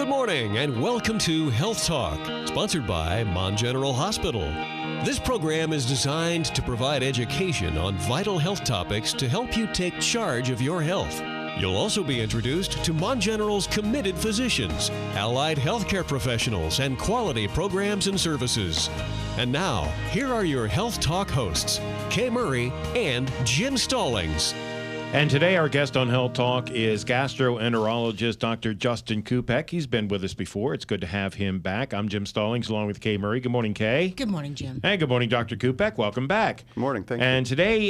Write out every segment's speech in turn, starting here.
morning and welcome to Health Talk, sponsored by Mon General Hospital. This program is designed to provide education on vital health topics to help you take charge of your health. You'll also be introduced to Mon General's committed physicians, allied healthcare professionals, and quality programs and services. And now, here are your Health Talk hosts, Kay Murray and Jim Stallings. And today our guest on Health Talk is gastroenterologist Dr. Justin Kupec. He's been with us before. It's good to have him back. I'm Jim Stallings along with Kay Murray. Good morning, Kay. Good morning, Jim. Hey, good morning, Dr. Kupec. Welcome back. Good morning. Thank you. And today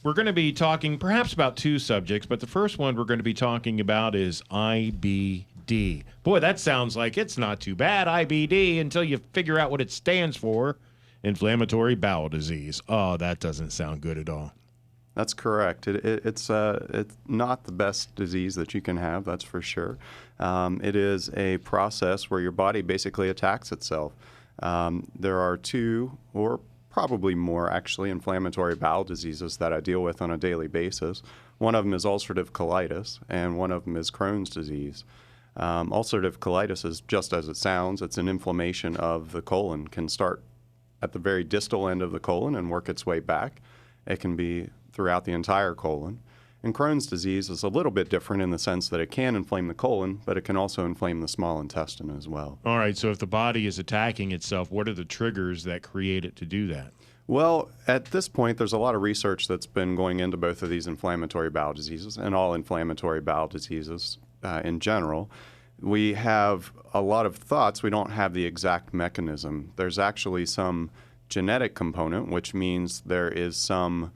we're going to be talking perhaps about two subjects, but the first one we're going to be talking about is IBD. Boy, that sounds like it's not too bad, IBD, until you figure out what it stands for. Inflammatory bowel disease. Oh, that doesn't sound good at all. That's correct. It's not the best disease that you can have, that's for sure. It is a process where your body basically attacks itself. There are two, or probably more actually, inflammatory bowel diseases that I deal with on a daily basis. One of them is ulcerative colitis, and one of them is Crohn's disease. Ulcerative colitis is just as it sounds. It's an inflammation of the colon. Can start at the very distal end of the colon and work its way back. It can be throughout the entire colon. And Crohn's disease is a little bit different in the sense that it can inflame the colon, but it can also inflame the small intestine as well. All right, so if the body is attacking itself, what are the triggers that create it to do that? Well, at this point, there's a lot of research that's been going into both of these inflammatory bowel diseases and all inflammatory bowel diseases in general. We have a lot of thoughts. We don't have the exact mechanism. There's actually some genetic component, which means there is some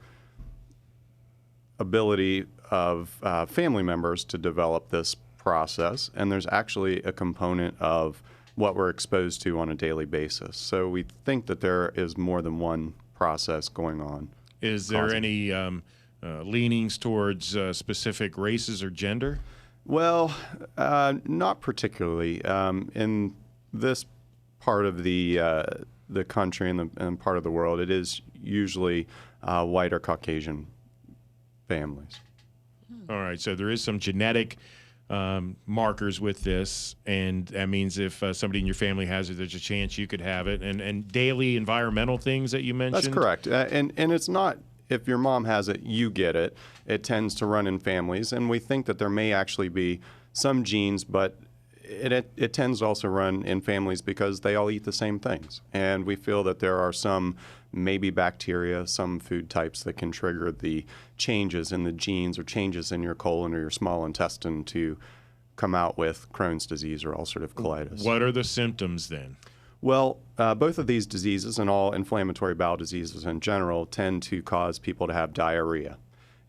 ability of family members to develop this process, and there's actually a component of what we're exposed to on a daily basis. So we think that there is more than one process going on. Is there any leanings towards specific races or gender? Well, not particularly. In this part of the country and part of the world, it is usually white or Caucasian families. All right, so there is some genetic markers with this, and that means if somebody in your family has it, there's a chance you could have it. And daily environmental things that you mentioned? That's correct. And it's not, if your mom has it, you get it. It tends to run in families, and we think that there may actually be some genes, but it tends to also run in families because they all eat the same things. And we feel that there are some maybe bacteria, some food types that can trigger the changes in the genes or changes in your colon or your small intestine to come out with Crohn's disease or ulcerative colitis. What are the symptoms then? Well, both of these diseases and all inflammatory bowel diseases in general tend to cause people to have diarrhea.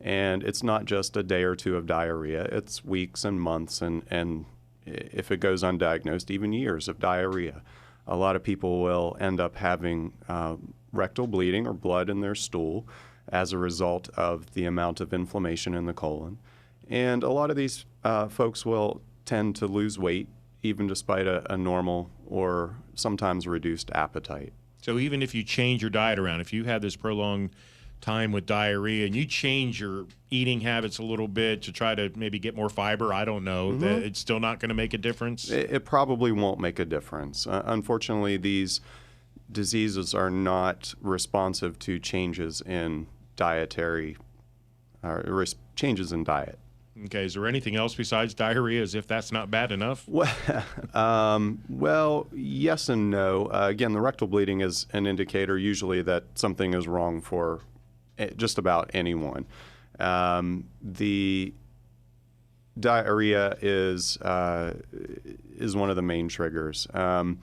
And it's not just a day or two of diarrhea, it's weeks and months and if it goes undiagnosed, even years of diarrhea. A lot of people will end up having rectal bleeding or blood in their stool as a result of the amount of inflammation in the colon. And a lot of these folks will tend to lose weight even despite a normal or sometimes reduced appetite. So even if you change your diet around, if you had this prolonged time with diarrhea and you change your eating habits a little bit to try to maybe get more fiber, I don't know, that it's still not going to make a difference? It probably won't make a difference. Unfortunately, these diseases are not responsive to changes in dietary, changes in diet. Okay, is there anything else besides diarrhea, as if that's not bad enough? Well, yes and no. Again, the rectal bleeding is an indicator usually that something is wrong for just about anyone. The diarrhea is one of the main triggers. Well,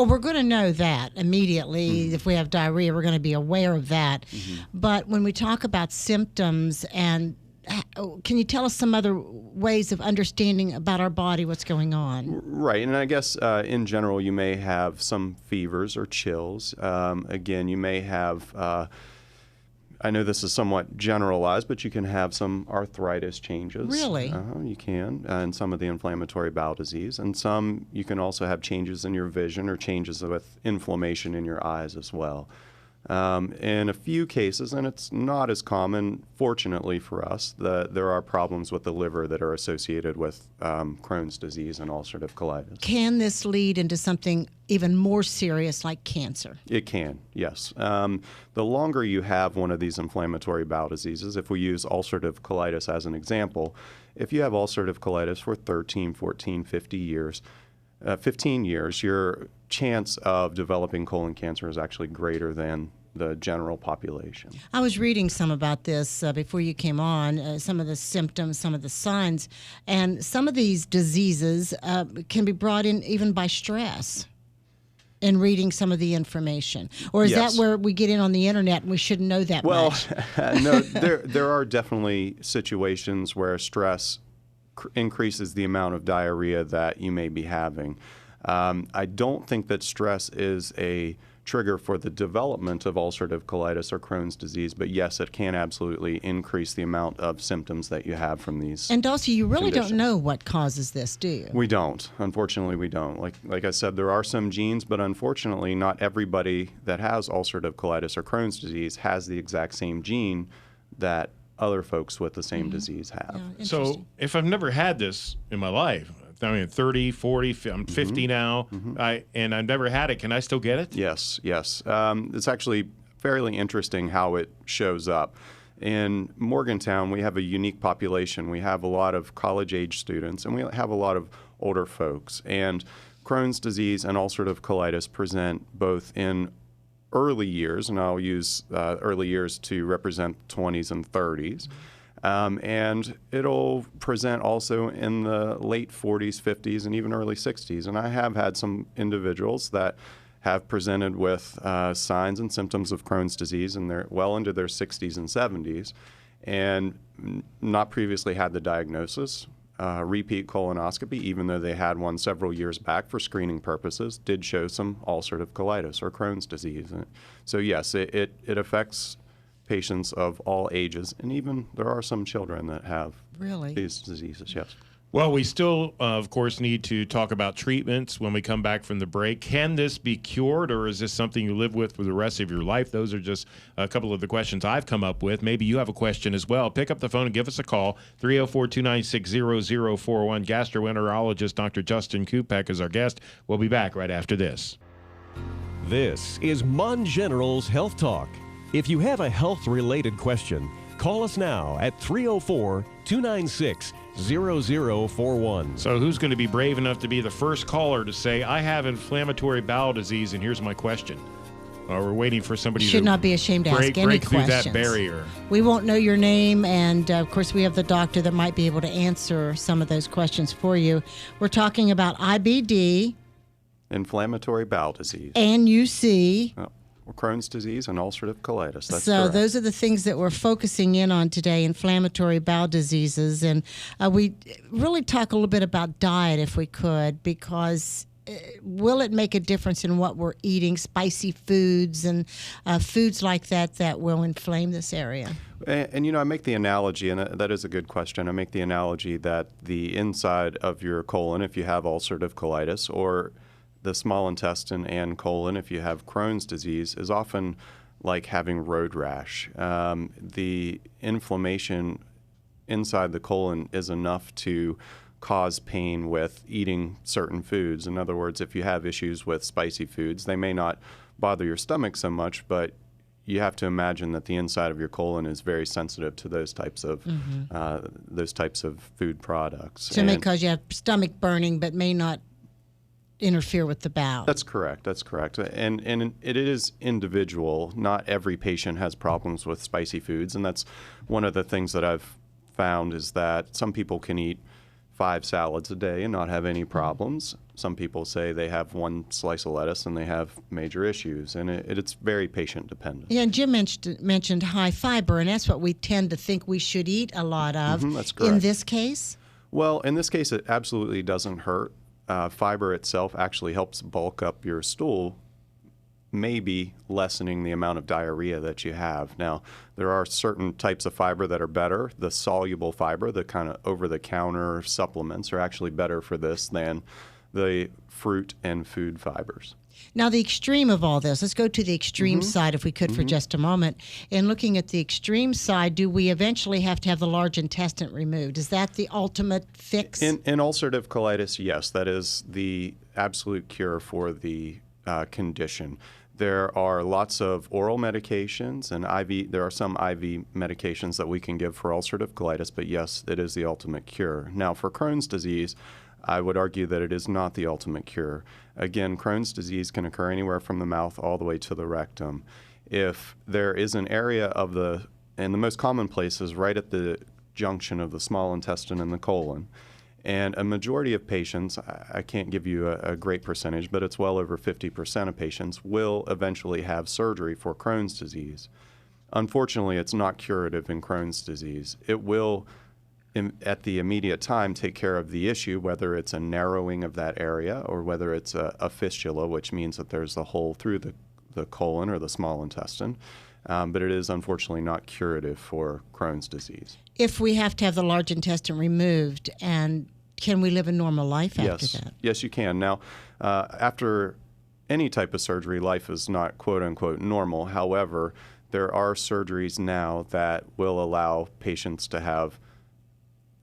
we're going to know that immediately. If we have diarrhea, we're going to be aware of that. But when we talk about symptoms, and can you tell us some other ways of understanding about our body, what's going on? Right, and I guess in general, you may have some fevers or chills. Again, you may have I know this is somewhat generalized, but you can have some arthritis changes. Really? You can, in some of the inflammatory bowel disease. And some, you can also have changes in your vision or changes with inflammation in your eyes as well. In a few cases, and it's not as common, fortunately for us, there are problems with the liver that are associated with Crohn's disease and ulcerative colitis. Can this lead into something even more serious like cancer? It can, yes. The longer you have one of these inflammatory bowel diseases, if we use ulcerative colitis as an example, if you have ulcerative colitis for 13, 14, 15 years, your chance of developing colon cancer is actually greater than the general population. I was reading some about this before you came on, some of the symptoms, some of the signs, and some of these diseases can be brought in even by stress in reading some of the information. Or is Yes. that where we get in on the internet and we shouldn't know that much? No, there are definitely situations where stress increases the amount of diarrhea that you may be having. I don't think that stress is a trigger for the development of ulcerative colitis or Crohn's disease, but yes, it can absolutely increase the amount of symptoms that you have from these. And Dulcie, you really conditions. don't know what causes this, do you? We don't. Unfortunately, we don't. Like I said, there are some genes, but unfortunately, not everybody that has ulcerative colitis or Crohn's disease has the exact same gene that other folks with the same disease have. Yeah, So interesting. if I've never had this in my life, I mean, 30, 40, I'm 50 now, and I've never had it, can I still get it? Yes. It's actually fairly interesting how it shows up. In Morgantown, we have a unique population. We have a lot of college-age students, and we have a lot of older folks. And Crohn's disease and ulcerative colitis present both in early years, and I'll use early years to represent 20s and 30s. And it'll present also in the late 40s, 50s, and even early 60s. And I have had some individuals that have presented with signs and symptoms of Crohn's disease, and they're well into their 60s and 70s, and not previously had the diagnosis. Repeat colonoscopy, even though they had one several years back for screening purposes, did show some ulcerative colitis or Crohn's disease. And so yes, it affects patients of all ages, and even there are some children that have Really? these diseases, yes. Well, we still, of course, need to talk about treatments when we come back from the break. Can this be cured, or is this something you live with for the rest of your life? Those are just a couple of the questions I've come up with. Maybe you have a question as well. Pick up the phone and give us a call. 304-296-0041. Gastroenterologist Dr. Justin Kupec is our guest. We'll be back right after this. This is Mon General's Health Talk. If you have a health-related question, call us now at 304-296-0041. So who's going to be brave enough to be the first caller to say, I have inflammatory bowel disease, and here's my question? We're waiting for somebody Should to not be ashamed to ask any break through questions. that barrier. We won't know your name, and of course, we have the doctor that might be able to answer some of those questions for you. We're talking about IBD, Inflammatory bowel disease, and UC. Crohn's disease, and ulcerative colitis. That's So correct. those are the things that we're focusing in on today, inflammatory bowel diseases. And we really talk a little bit about diet if we could, because will it make a difference in what we're eating, spicy foods and foods like that will inflame this area? And I make the analogy, and that is a good question. I make the analogy that the inside of your colon, if you have ulcerative colitis, or the small intestine and colon, if you have Crohn's disease, is often like having road rash. The inflammation inside the colon is enough to cause pain with eating certain foods. In other words, if you have issues with spicy foods, they may not bother your stomach so much, but you have to imagine that the inside of your colon is very sensitive to those types of food products. So it may cause you have stomach burning, but may not interfere with the bowel. That's correct. And it is individual. Not every patient has problems with spicy foods, and that's one of the things that I've found is that some people can eat 5 salads a day and not have any problems. Some people say they have 1 slice of lettuce and they have major issues, and it's very patient dependent. Yeah, and Jim mentioned high fiber, and that's what we tend to think we should eat a lot of. That's correct. In this case? Well, in this case, it absolutely doesn't hurt. Fiber itself actually helps bulk up your stool, maybe lessening the amount of diarrhea that you have. Now, there are certain types of fiber that are better. The soluble fiber, the kind of over-the-counter supplements, are actually better for this than the fruit and food fibers. Now, the extreme of all this, let's go to the extreme side if we could for just a moment. In looking at the extreme side, do we eventually have to have the large intestine removed? Is that the ultimate fix? In ulcerative colitis, yes, that is the absolute cure for the condition. There are lots of oral medications and IV. There are some IV medications that we can give for ulcerative colitis, but yes, it is the ultimate cure. Now, for Crohn's disease, I would argue that it is not the ultimate cure. Again, Crohn's disease can occur anywhere from the mouth all the way to the rectum. If there is an area and the most common place is right at the junction of the small intestine and the colon. And a majority of patients, I can't give you a great percentage, but it's well over 50% of patients will eventually have surgery for Crohn's disease. Unfortunately, it's not curative in Crohn's disease. It will, at the immediate time, take care of the issue, whether it's a narrowing of that area or whether it's a fistula, which means that there's a hole through the colon or the small intestine. But it is unfortunately not curative for Crohn's disease. If we have to have the large intestine removed, and can we live a normal life after that? Yes, you can. Now, after any type of surgery, life is not quote-unquote normal. However, there are surgeries now that will allow patients to have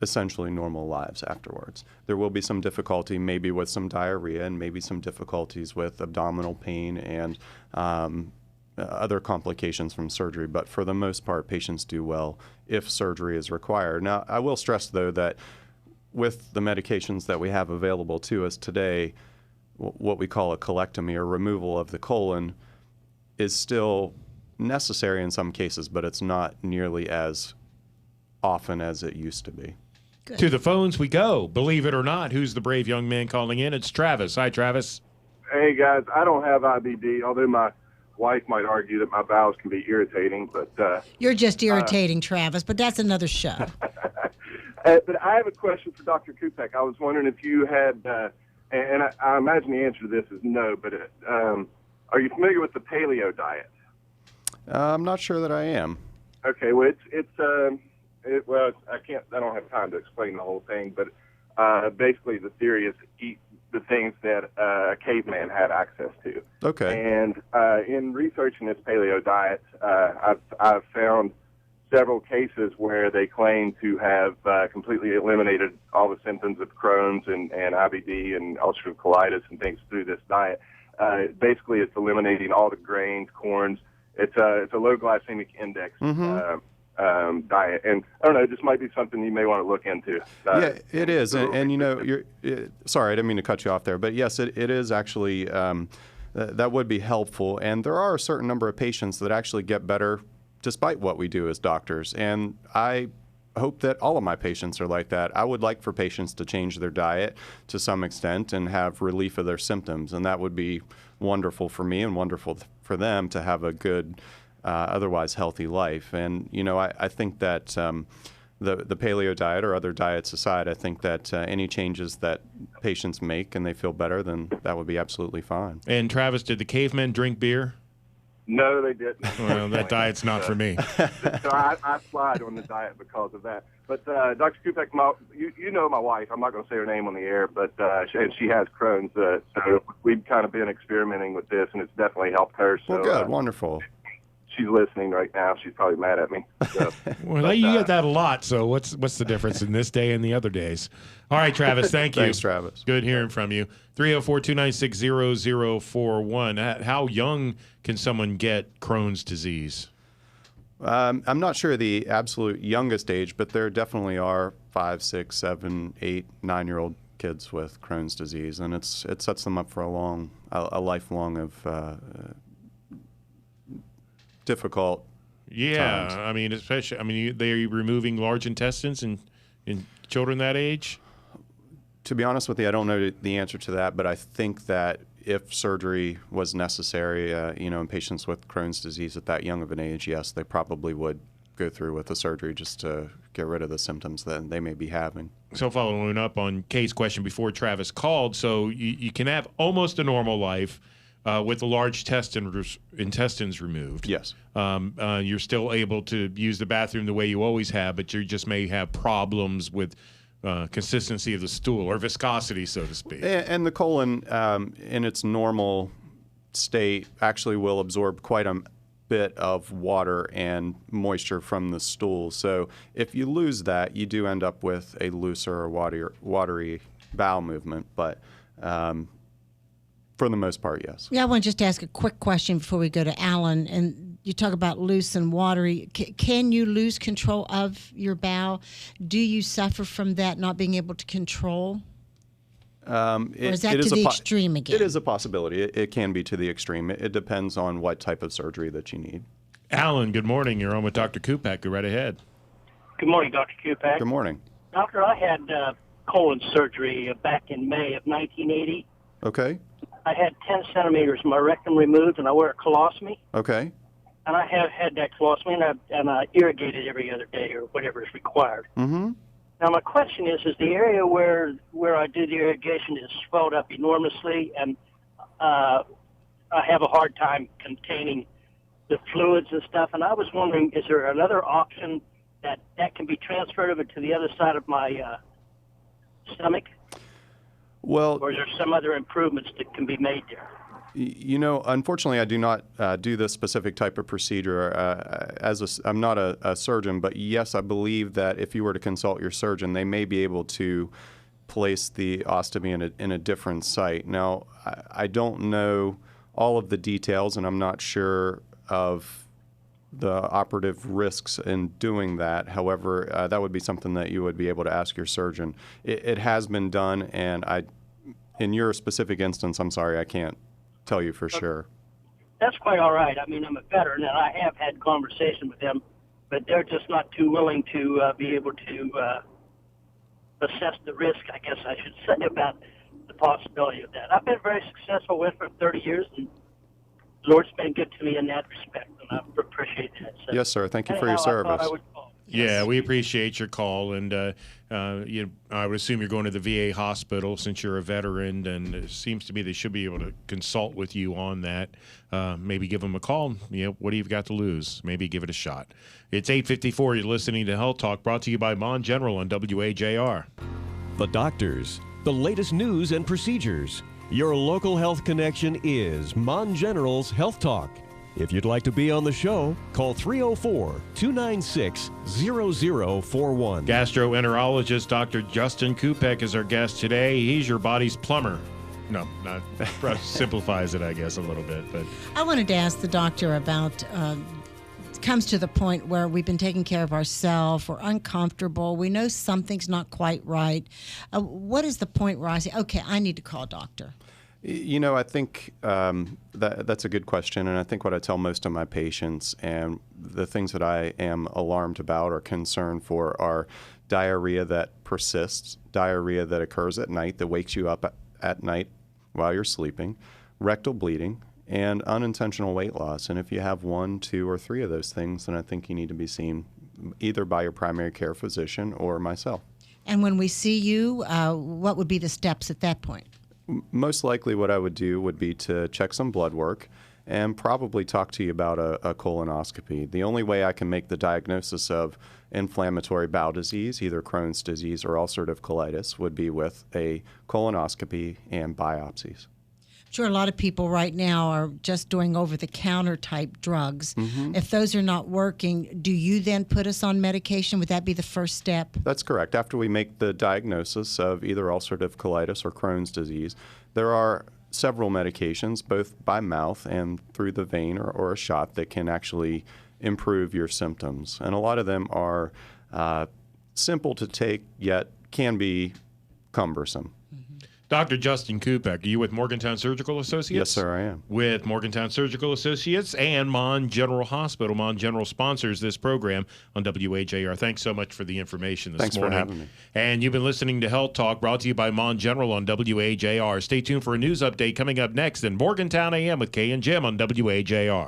essentially normal lives afterwards. There will be some difficulty maybe with some diarrhea and maybe some difficulties with abdominal pain and other complications from surgery, but for the most part, patients do well if surgery is required. Now, I will stress, though, that with the medications that we have available to us today, what we call a colectomy or removal of the colon is still necessary in some cases, but it's not nearly as often as it used to be. Good. To the phones we go. Believe it or not, who's the brave young man calling in? It's Travis. Hi, Travis. Hey, guys. I don't have IBD, although my wife might argue that my bowels can be irritating. But You're just irritating, Travis, but that's another show. But I have a question for Dr. Kupec. I was wondering if you had, and I imagine the answer to this is no, but are you familiar with the paleo diet? I'm not sure that I am. Okay, well, I don't have time to explain the whole thing, but basically the theory is eat the things that a caveman had access to. Okay. And in researching this paleo diet, I've found several cases where they claim to have completely eliminated all the symptoms of Crohn's and IBD and ulcerative colitis and things through this diet. Basically, it's eliminating all the grains, corns. It's a low glycemic index diet, and I don't know. This might be something you may want to look into. Yeah, it is, and you know, sorry, I didn't mean to cut you off there, but yes, it is actually that would be helpful, and there are a certain number of patients that actually get better despite what we do as doctors, and I hope that all of my patients are like that. I would like for patients to change their diet to some extent and have relief of their symptoms, and that would be wonderful for me and wonderful for them to have a good, otherwise healthy life. And you know, I think that the paleo diet or other diets aside, I think that any changes that patients make and they feel better, then that would be absolutely fine. And Travis, did the cavemen drink beer? No, they didn't. Well, that diet's not for me. So I slide on the diet because of that. But Dr. Kupec, you know my wife. I'm not going to say her name on the air, but she has Crohn's. So we've kind of been experimenting with this, and it's definitely helped her. So, Well, good, wonderful. She's listening right now. She's probably mad at me. So, Well, you get that a lot, so what's the difference in this day and the other days? All right, Travis, thank you. Thanks, Travis. Good hearing from you. 304-296-0041. How young can someone get Crohn's disease? I'm not sure the absolute youngest age, but there definitely are 5, 6, 7, 8, 9-year-old kids with Crohn's disease, and it sets them up for a lifelong of difficult times. I mean, especially, they're removing large intestines in children that age? To be honest with you, I don't know the answer to that, but I think that if surgery was necessary, in patients with Crohn's disease at that young of an age, yes, they probably would go through with the surgery just to get rid of the symptoms that they may be having. So following up on Kay's question before Travis called, so you can have almost a normal life with the large intestines removed. Yes. You're still able to use the bathroom the way you always have, but you just may have problems with consistency of the stool or viscosity, so to speak. And the colon in its normal state actually will absorb quite a bit of water and moisture from the stool. So if you lose that, you do end up with a looser or watery bowel movement. But for the most part, yes. Yeah, I want to just ask a quick question before we go to Alan. And you talk about loose and watery. Can you lose control of your bowel? Do you suffer from that not being able to control? Or is that to the extreme again? It is a possibility. It can be to the extreme. It depends on what type of surgery that you need. Alan, good morning. You're on with Dr. Kupec. Go right ahead. Good morning, Dr. Kupec. Good morning. Doctor, I had colon surgery back in May of 1980. Okay. I had 10 centimeters of my rectum removed, and I wear a colostomy. Okay. And I have had that colostomy, and I irrigate it every other day or whatever is required. Mm-hmm. Now, my question is the area where I do the irrigation is swelled up enormously, and I have a hard time containing the fluids and stuff. And I was wondering, is there another option that can be transferred over to the other side of my stomach? Well, Or is there some other improvements that can be made there? you know, unfortunately, I do not do this specific type of procedure. I'm not a surgeon, but yes, I believe that if you were to consult your surgeon, they may be able to place the ostomy in a different site. Now, I don't know all of the details, and I'm not sure of the operative risks in doing that. However, that would be something that you would be able to ask your surgeon. It has been done, and in your specific instance, I'm sorry, I can't tell you for sure. That's quite all right. I mean, I'm a veteran, and I have had conversation with them, but they're just not too willing to be able to assess the risk, I guess I should say, about the possibility of that. I've been very successful with for 30 years, and the Lord's been good to me in that respect, and I appreciate that. So, Yes, sir. Thank you for your anyhow, service. I thought I would call. Yeah, we appreciate your call, and I would assume you're going to the VA hospital since you're a veteran, and it seems to me they should be able to consult with you on that. Maybe give them a call. What do you got to lose? Maybe give it a shot. It's 8:54. You're listening to Health Talk, brought to you by Mon General on WAJR. The doctors, the latest news and procedures. Your local health connection is Mon General's Health Talk. If you'd like to be on the show, call 304-296-0041. Gastroenterologist Dr. Justin Kupec is our guest today. He's your body's plumber. No, not simplifies it, I guess, a little bit. But I wanted to ask the doctor about comes to the point where we've been taking care of ourselves, we're uncomfortable, we know something's not quite right. What is the point where I say, okay, I need to call a doctor? You know, I think that's a good question, and I think what I tell most of my patients and the things that I am alarmed about or concerned for are diarrhea that persists, diarrhea that occurs at night, that wakes you up at night while you're sleeping, rectal bleeding, and unintentional weight loss. And if you have 1, 2, or 3 of those things, then I think you need to be seen either by your primary care physician or myself. And when we see you, what would be the steps at that point? Most likely what I would do would be to check some blood work and probably talk to you about a colonoscopy. The only way I can make the diagnosis of inflammatory bowel disease, either Crohn's disease or ulcerative colitis, would be with a colonoscopy and biopsies. Sure, a lot of people right now are just doing over-the-counter type drugs. Mm-hmm. If those are not working, do you then put us on medication? Would that be the first step? That's correct. After we make the diagnosis of either ulcerative colitis or Crohn's disease, there are several medications, both by mouth and through the vein or a shot, that can actually improve your symptoms. And a lot of them are simple to take, yet can be cumbersome. Dr. Justin Kupec, are you with Morgantown Surgical Associates? Yes, sir, I am. With Morgantown Surgical Associates and Mon General Hospital. Mon General sponsors this program on WAJR. Thanks so much for the information this morning. Thanks for having me. And you've been listening to Health Talk, brought to you by Mon General on WAJR. Stay tuned for a news update coming up next in Morgantown AM with Kay and Jim on WAJR.